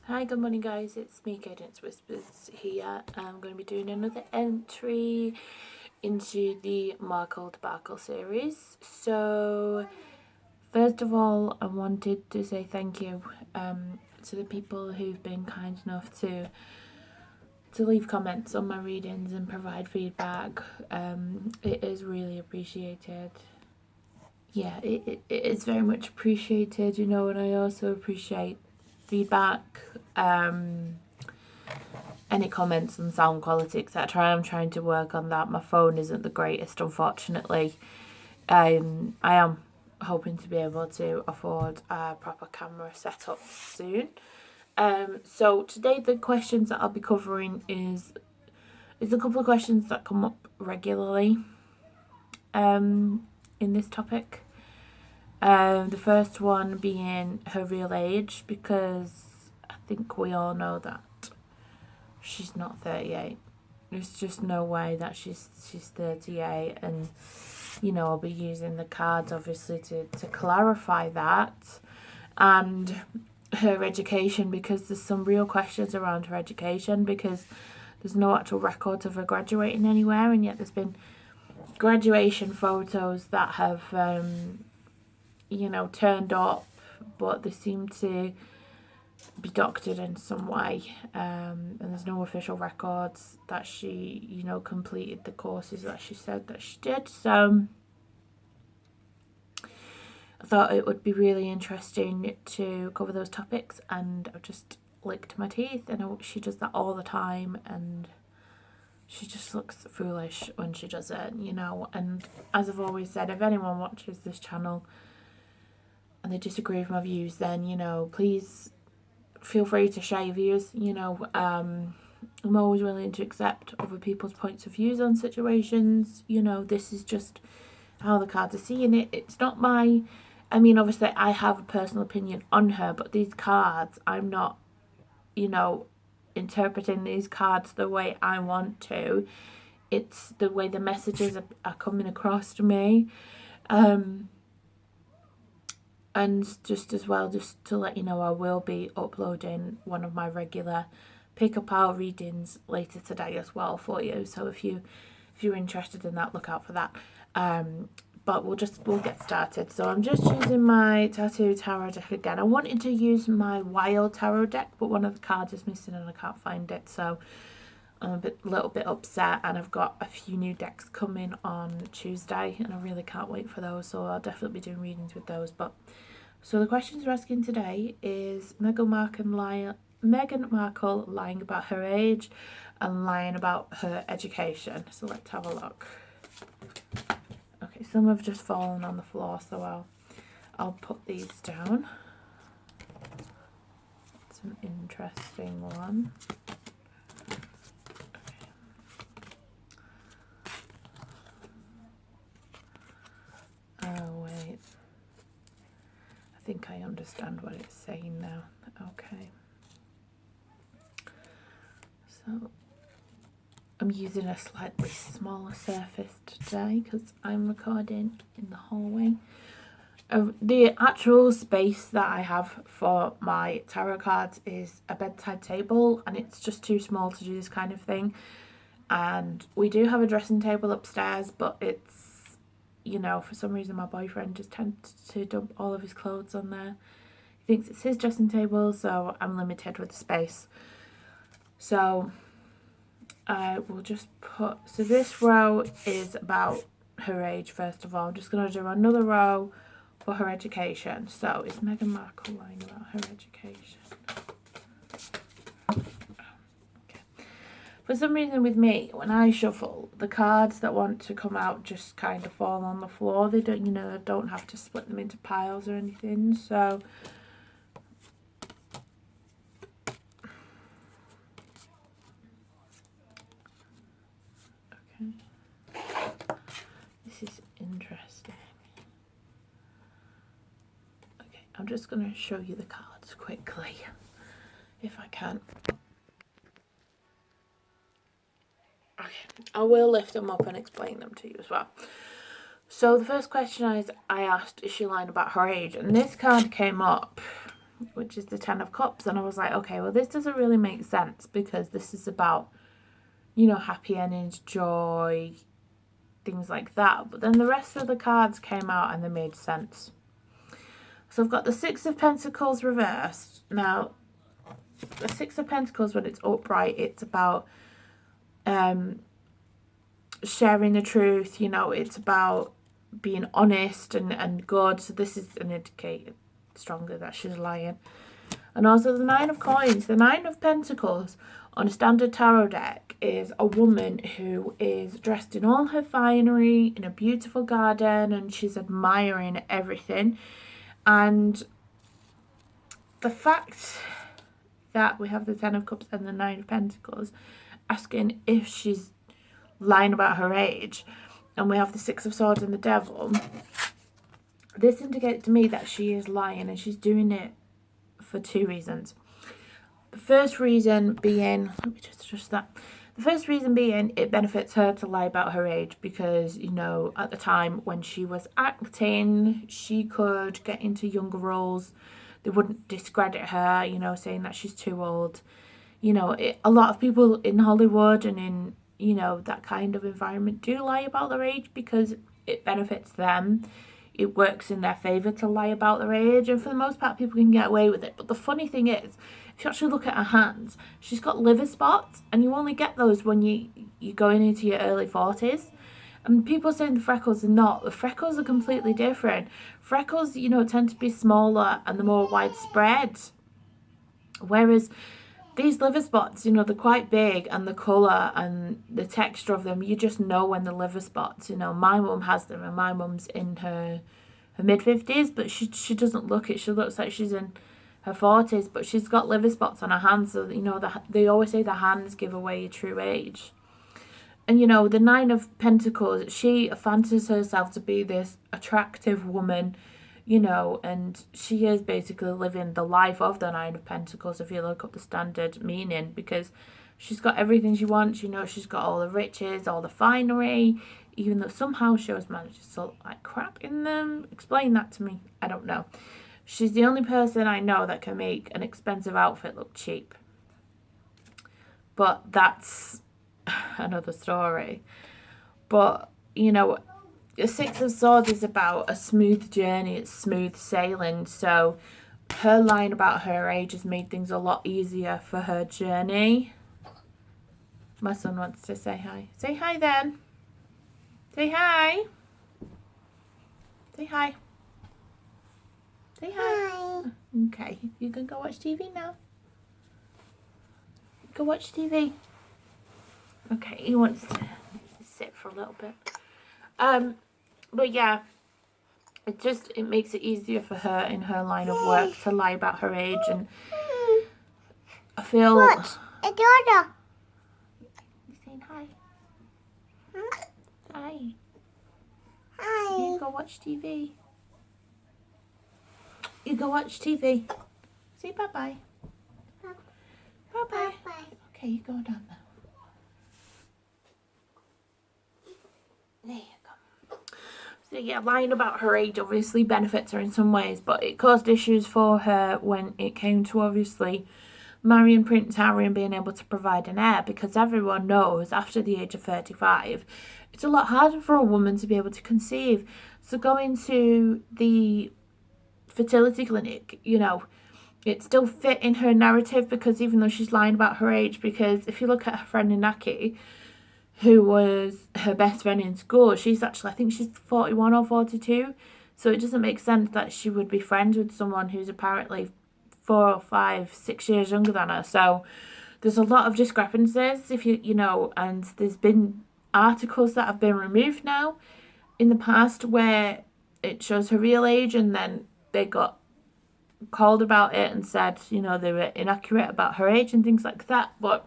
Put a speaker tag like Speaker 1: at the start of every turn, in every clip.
Speaker 1: Hi, good morning guys, it's me, Cadence Whispers here. I'm going to be doing another entry into the Markle Debacle series. So, first of all, I wanted to say thank you to the people who've been kind enough to leave comments on my readings and provide feedback. It is really appreciated. Yeah, it is very much appreciated, and I also appreciate feedback, any comments on sound quality, etc. I'm trying to work on that. My phone isn't the greatest, unfortunately. I am hoping to be able to afford a proper camera setup soon. So today the questions that I'll be covering is a couple of questions that come up regularly in this topic. The first one being her real age, because I think we all know that she's not 38. There's just no way that she's 38, and I'll be using the cards obviously to clarify that, and her education, because there's some real questions around her education, because there's no actual records of her graduating anywhere, and yet there's been graduation photos that have turned up, but they seem to be doctored in some way, and there's no official records that she completed the courses that she said that she did. So I thought it would be really interesting to cover those topics, and I've just licked my teeth, and she does that all the time, and she just looks foolish when she does it, and as I've always said, if anyone watches this channel and they disagree with my views, then please feel free to share your views. I'm always willing to accept other people's points of views on situations. This is just how the cards are seeing it. It's not obviously I have a personal opinion on her, but these cards, I'm not, interpreting these cards the way I want to. It's the way the messages are coming across to me. And just as well, just to let you know, I will be uploading one of my regular pick-a-pile readings later today as well for you. So if you're interested in that, look out for that. But we'll get started. So I'm just using my Tattoo Tarot deck again. I wanted to use my Wild Tarot deck, but one of the cards is missing and I can't find it. So I'm a little bit upset, and I've got a few new decks coming on Tuesday, and I really can't wait for those. So I'll definitely be doing readings with those. So the questions we're asking today is Meghan Markle lying about her age and lying about her education. So let's have a look. Okay, some have just fallen on the floor, so I'll put these down. It's an interesting one. Okay. Oh wait. I think I understand what it's saying now. Okay. So I'm using a slightly smaller surface today because I'm recording in the hallway. The actual space that I have for my tarot cards is a bedside table, and it's just too small to do this kind of thing. And we do have a dressing table upstairs, but it's, for some reason my boyfriend just tends to dump all of his clothes on there. He thinks it's his dressing table, so I'm limited with the space. So I will just so this row is about her age. First of all, I'm just going to do another row for her education. So is Meghan Markle lying about her education? Okay. For some reason with me, when I shuffle, the cards that want to come out just kind of fall on the floor. They don't, I don't have to split them into piles or anything. So this is interesting. Okay, I'm just going to show you the cards quickly, if I can. Okay, I will lift them up and explain them to you as well. So the first question I asked, is she lying about her age? And this card came up which is the Ten of Cups. And I was like, okay, well, this doesn't really make sense because this is about, you know, happy endings, joy, things like that. But then the rest of the cards came out and they made sense. So I've got the Six of Pentacles reversed. Now, the Six of Pentacles, when it's upright, it's about sharing the truth. You know, it's about being honest and good. So this is an indicator stronger that she's lying. And also the Nine of Coins. The Nine of Pentacles on a standard tarot deck is a woman who is dressed in all her finery in a beautiful garden, and she's admiring everything. And the fact that we have the Ten of Cups and the Nine of Pentacles asking if she's lying about her age, and we have the Six of Swords and the Devil, this indicates to me that she is lying, and she's doing it for two reasons. The first reason being, let me just adjust that. The first reason being it benefits her to lie about her age because, you know, at the time when she was acting, she could get into younger roles. They wouldn't discredit her, you know, saying that she's too old. You know, a lot of people in Hollywood and in, you know, that kind of environment do lie about their age because it benefits them. It works in their favour to lie about their age, and for the most part people can get away with it. But the funny thing is, if you actually look at her hands, she's got liver spots, and you only get those when you're going into your early 40s. And people saying the freckles are not. The freckles are completely different. Freckles, you know, tend to be smaller and they're more widespread. Whereas these liver spots, you know, they're quite big, and the colour and the texture of them, you just know when the liver spots. You know, my mum has them, and my mum's in her mid-50s, but she doesn't look it. She looks like she's in her 40s, but she's got liver spots on her hands. So, you know, they always say the hands give away your true age. And, you know, the Nine of Pentacles, she fancies herself to be this attractive woman, you know, and she is basically living the life of the Nine of Pentacles if you look up the standard meaning, because she's got everything she wants. You know, she's got all the riches, all the finery, even though somehow she always manages to look like crap in them. Explain that to me. I don't know. She's the only person I know that can make an expensive outfit look cheap. But that's another story. But, you know, the Six of Swords is about a smooth journey. It's smooth sailing. So her lying about her age has made things a lot easier for her journey. My son wants to say hi. Say hi then. Say hi. Say hi. Say hi. Okay, you can go watch TV now. Go watch TV. Okay, he wants to sit for a little bit. But yeah, it makes it easier for her in her line of work to lie about her age, and I feel.
Speaker 2: What? A daughter.
Speaker 1: You saying hi?
Speaker 2: Huh?
Speaker 1: Hi.
Speaker 2: Hi.
Speaker 1: You go watch TV. You go watch TV. Say bye-bye. Bye-bye.
Speaker 2: Bye.
Speaker 1: Okay, you go down there. There you go. So yeah, lying about her age obviously benefits her in some ways, but it caused issues for her when it came to obviously marrying Prince Harry and being able to provide an heir, because everyone knows after the age of 35, it's a lot harder for a woman to be able to conceive. So going to the fertility clinic, you know, it still fit in her narrative, because even though she's lying about her age, because if you look at her friend Inaki, who was her best friend in school, she's actually, I think she's 41 or 42, so it doesn't make sense that she would be friends with someone who's apparently 4 or 5, 6 years younger than her. So there's a lot of discrepancies, if you know, and there's been articles that have been removed now in the past where it shows her real age, and then they got called about it and said, you know, they were inaccurate about her age and things like that. But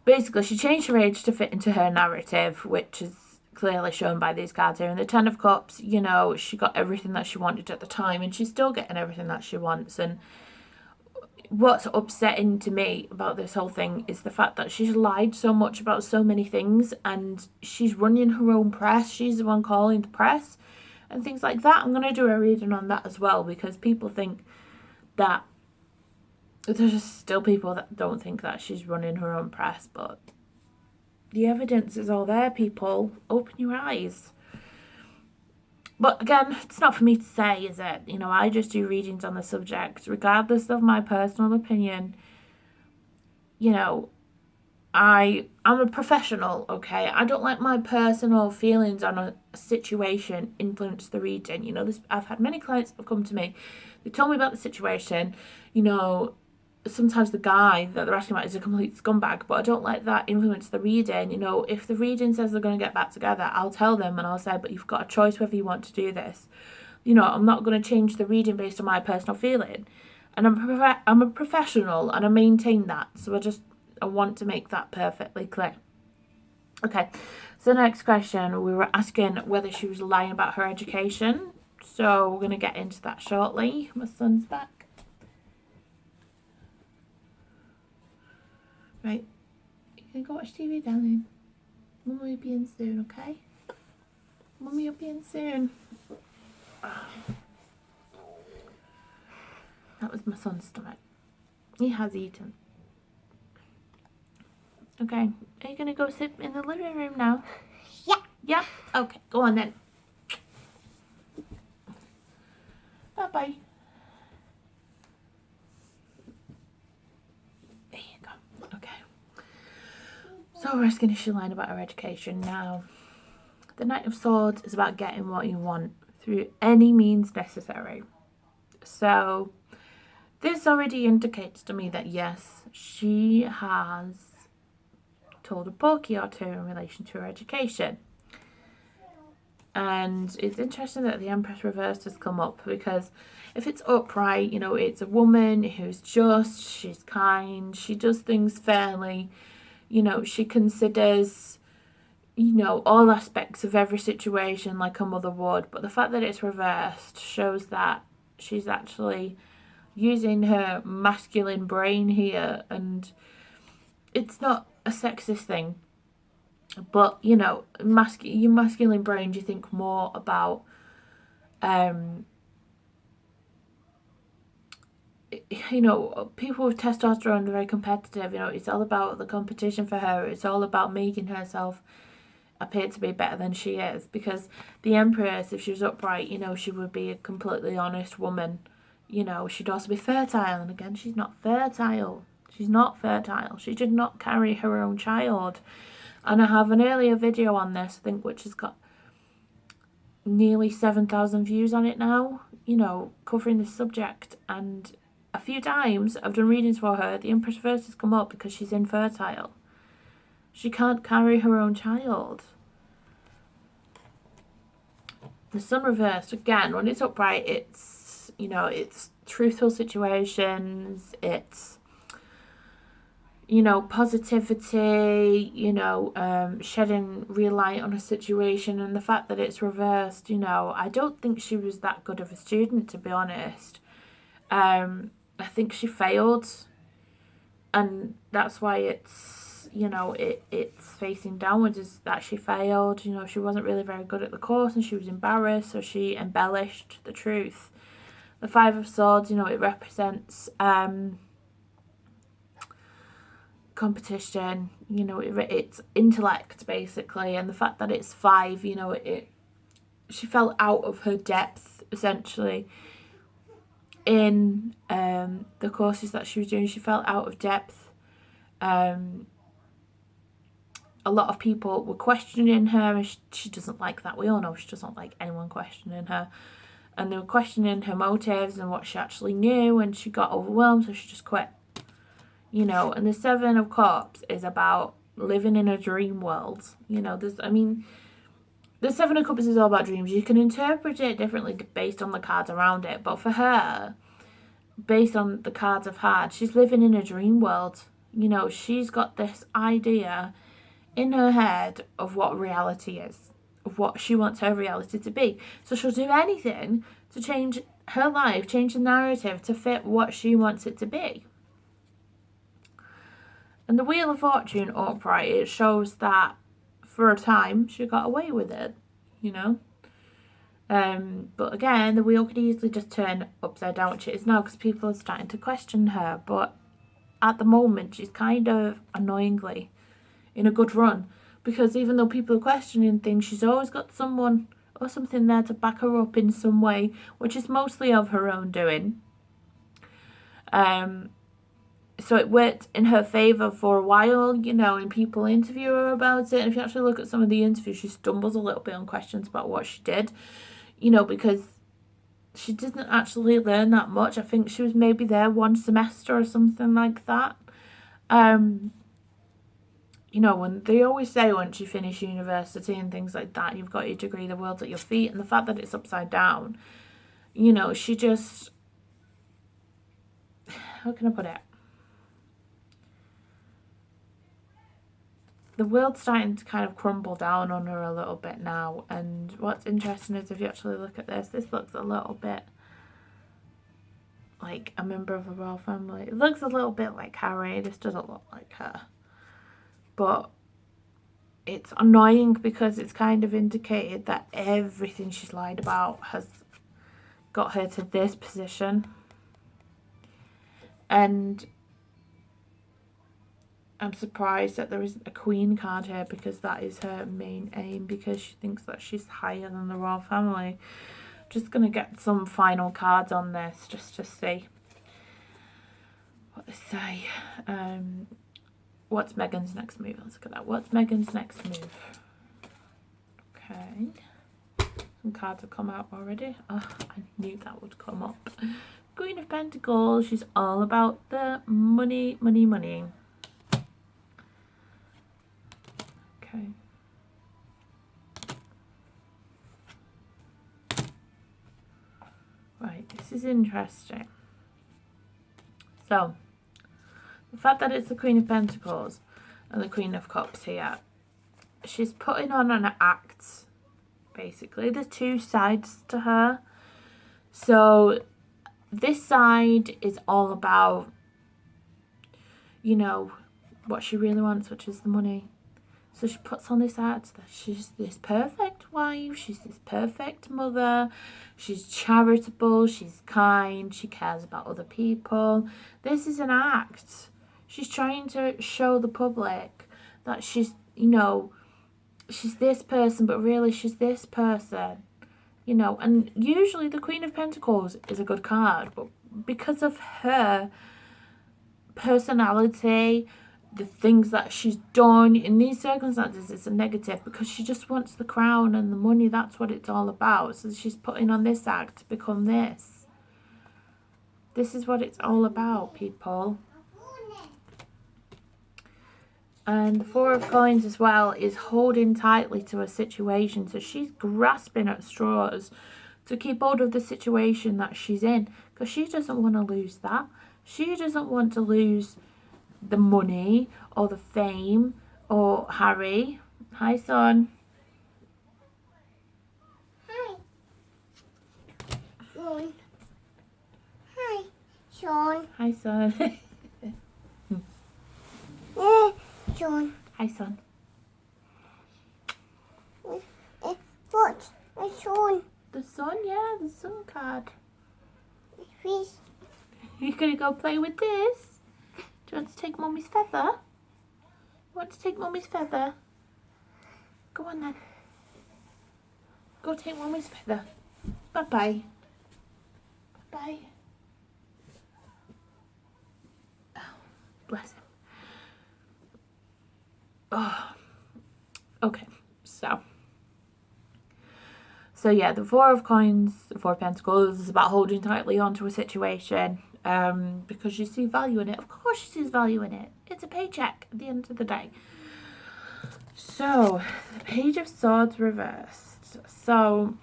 Speaker 1: basically she changed her age to fit into her narrative, which is clearly shown by these cards here. And the Ten of Cups, you know, she got everything that she wanted at the time, and she's still getting everything that she wants. And what's upsetting to me about this whole thing is the fact that she's lied so much about so many things, and she's running her own press. She's the one calling the press and things like that. I'm going to do a reading on that as well, because people think that there's just still people that don't think that she's running her own press, but the evidence is all there, people. Open your eyes. But again, it's not for me to say, is it? You know, I just do readings on the subject, regardless of my personal opinion. You know, I'm a professional, okay? I don't let my personal feelings on a situation influence the reading. You know, I've had many clients that have come to me. They told me about the situation. You know, sometimes the guy that they're asking about is a complete scumbag, but I don't let that influence the reading. You know, if the reading says they're going to get back together, I'll tell them and I'll say, but you've got a choice whether you want to do this. You know, I'm not going to change the reading based on my personal feeling. And I'm a professional and I maintain that. So I want to make that perfectly clear. Okay, so the next question, we were asking whether she was lying about her education. So we're going to get into that shortly. My son's back. Right, you can go watch TV, darling. Mummy will be in soon, okay? Mummy will be in soon. That was my son's stomach. He has eaten. Okay, are you going to go sit in the living room now?
Speaker 2: Yeah.
Speaker 1: Yeah? Okay, go on then. Bye-bye. There you go. Okay. So we're asking if she's lying about her education. Now, the Knight of Swords is about getting what you want through any means necessary. So this already indicates to me that yes, she has told a porky or two in relation to her education. And it's interesting that the Empress reversed has come up, because if it's upright, you know, it's a woman who's just, she's kind, she does things fairly, you know, she considers, you know, all aspects of every situation like a mother would. But the fact that it's reversed shows that she's actually using her masculine brain here, and it's not a sexist thing, but you know, your masculine brain, do you think more about you know, people with testosterone are very competitive. You know, it's all about the competition for her. It's all about making herself appear to be better than she is, because the Empress, if she was upright, you know, she would be a completely honest woman. You know, she'd also be fertile, and again, she's not fertile. She's not fertile. She did not carry her own child. And I have an earlier video on this, I think, which has got nearly 7,000 views on it now, you know, covering this subject. And a few times I've done readings for her, the Empress Reversed has come up because she's infertile. She can't carry her own child. The Sun Reversed, again, when it's upright, it's, you know, it's truthful situations, it's, you know, positivity, you know, shedding real light on a situation. And the fact that it's reversed, you know, I don't think she was that good of a student, to be honest. I think she failed, and that's why it's, you know, it's facing downwards, is that she failed. You know, she wasn't really very good at the course and she was embarrassed, so she embellished the truth. The Five of Swords, you know, it represents competition, you know, it's intellect basically, and the fact that it's 5, you know, she fell out of her depth essentially in the courses that she was doing. She fell out of depth. A lot of people were questioning her, and she doesn't like that. We all know she doesn't like anyone questioning her, and they were questioning her motives and what she actually knew, and she got overwhelmed, so she just quit. You know, and the Seven of Cups is about living in a dream world. You know, the Seven of Cups is all about dreams. You can interpret it differently based on the cards around it, but for her, based on the cards I've had, she's living in a dream world. You know, she's got this idea in her head of what reality is, of what she wants her reality to be. So she'll do anything to change her life, change the narrative to fit what she wants it to be. And the Wheel of Fortune upright, it shows that for a time she got away with it, you know. But again, the wheel could easily just turn upside down, which it is now, because people are starting to question her. But at the moment, she's kind of annoyingly in a good run, because even though people are questioning things, she's always got someone or something there to back her up in some way, which is mostly of her own doing. So it worked in her favour for a while, you know, and people interview her about it. And if you actually look at some of the interviews, she stumbles a little bit on questions about what she did, you know, because she didn't actually learn that much. I think she was maybe there one semester or something like that. You know, when they always say once you finish university and things like that, you've got your degree, the world's at your feet. And the fact that it's upside down, you know, she just, how can I put it? The world's starting to kind of crumble down on her a little bit now. And what's interesting is if you actually look at this looks a little bit like a member of the royal family. It looks a little bit like Harry. This doesn't look like her. But it's annoying because it's kind of indicated that everything she's lied about has got her to this position. And I'm surprised that there isn't a queen card here, because that is her main aim, because she thinks that she's higher than the royal family. Just going to get some final cards on this just to see what they say. What's Meghan's next move? Let's look at that. What's Meghan's next move? Okay. Some cards have come out already. Oh, I knew that would come up. Queen of Pentacles. She's all about the money, money, money. Okay. Right, this is interesting. So, the fact that it's the Queen of Pentacles and the Queen of Cups here, she's putting on an act, basically. There's two sides to her. So, this side is all about, you know, what she really wants, which is the money. So she puts on this act that she's this perfect wife, she's this perfect mother, she's charitable, she's kind, she cares about other people. This is an act. She's trying to show the public that she's, you know, she's this person, but really she's this person. You know, and usually the Queen of Pentacles is a good card, but because of her personality, the things that she's done in these circumstances, it's a negative, because she just wants the crown and the money. That's what it's all about. So she's putting on this act to become this. This is what it's all about, people. And the Four of Coins as well is holding tightly to a situation. So she's grasping at straws to keep hold of the situation that she's in, because she doesn't want to lose that. She doesn't want to lose the money or the fame or Harry. Hi, son.
Speaker 2: Hi. Sean. Hi, Sean.
Speaker 1: Hi, son.
Speaker 2: Sean.
Speaker 1: Hi, son.
Speaker 2: What? Sean.
Speaker 1: The sun, yeah, the sun card.
Speaker 2: Fish.
Speaker 1: You're gonna go play with this? Do you want to take Mummy's feather? You want to take Mummy's feather? Go on then. Go take Mummy's feather. Bye-bye. Bye-bye. Oh, bless him. Oh. Okay, so yeah, the Four of Coins, the Four of Pentacles is about holding tightly onto a situation, because you see value in it. Of course she sees value in it. It's a paycheck at the end of the day. So, the Page of Swords reversed. So,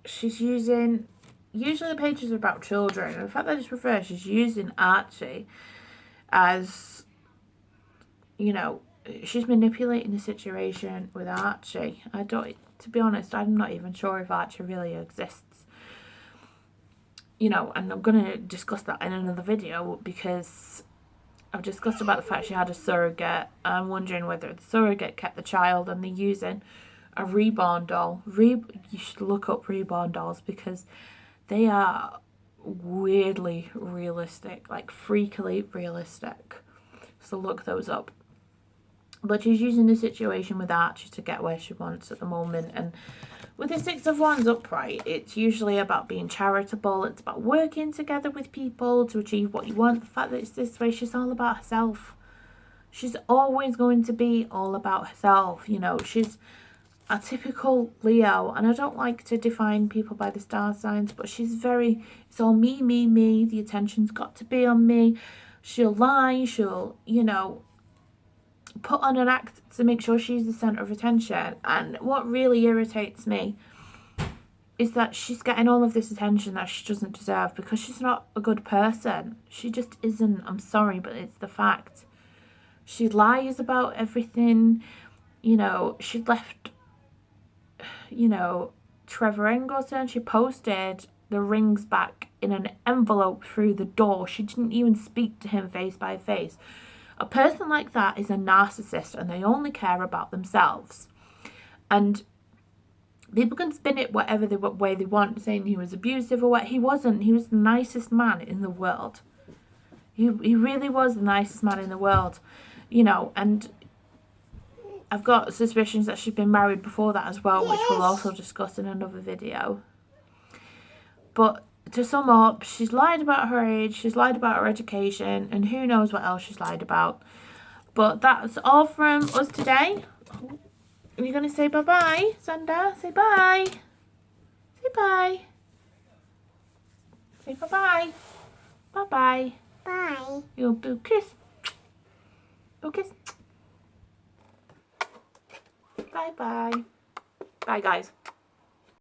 Speaker 1: she's using, usually the pages are about children, and the fact that it's reversed, she's using Archie as, you know, she's manipulating the situation with Archie. To be honest, I'm not even sure if Archie really exists. You know, and I'm going to discuss that in another video, because I've discussed about the fact she had a surrogate. I'm wondering whether the surrogate kept the child and they're using a reborn doll. You should look up reborn dolls because they are weirdly realistic, like freakily realistic. So look those up. But she's using the situation with Archie to get where she wants at the moment. And with the Six of Wands upright, it's usually about being charitable. It's about working together with people to achieve what you want. The fact that it's this way, she's all about herself. She's always going to be all about herself. You know, she's a typical Leo. And I don't like to define people by the star signs, but she's very, it's all me, me, me. The attention's got to be on me. She'll lie. She'll, you know, put on an act to make sure she's the centre of attention. And what really irritates me is that she's getting all of this attention that she doesn't deserve because she's not a good person. She just isn't. I'm sorry, but it's the fact. She lies about everything. You know, she left, you know, Trevor Engleton, she posted the rings back in an envelope through the door. She didn't even speak to him face by face. A person like that is a narcissist and they only care about themselves. And people can spin it whatever way they want, saying he was abusive or what. He wasn't. He was the nicest man in the world. He really was the nicest man in the world, you know. And I've got suspicions that she'd been married before that as well, which we'll also discuss in another video. But to sum up, she's lied about her age, she's lied about her education, and who knows what else she's lied about. But that's all from us today. Are you going to say bye-bye, Sander? Say bye. Say bye. Say bye-bye. Bye-bye.
Speaker 2: Bye.
Speaker 1: You'll boo kiss. Boo kiss. Bye-bye. Bye, guys.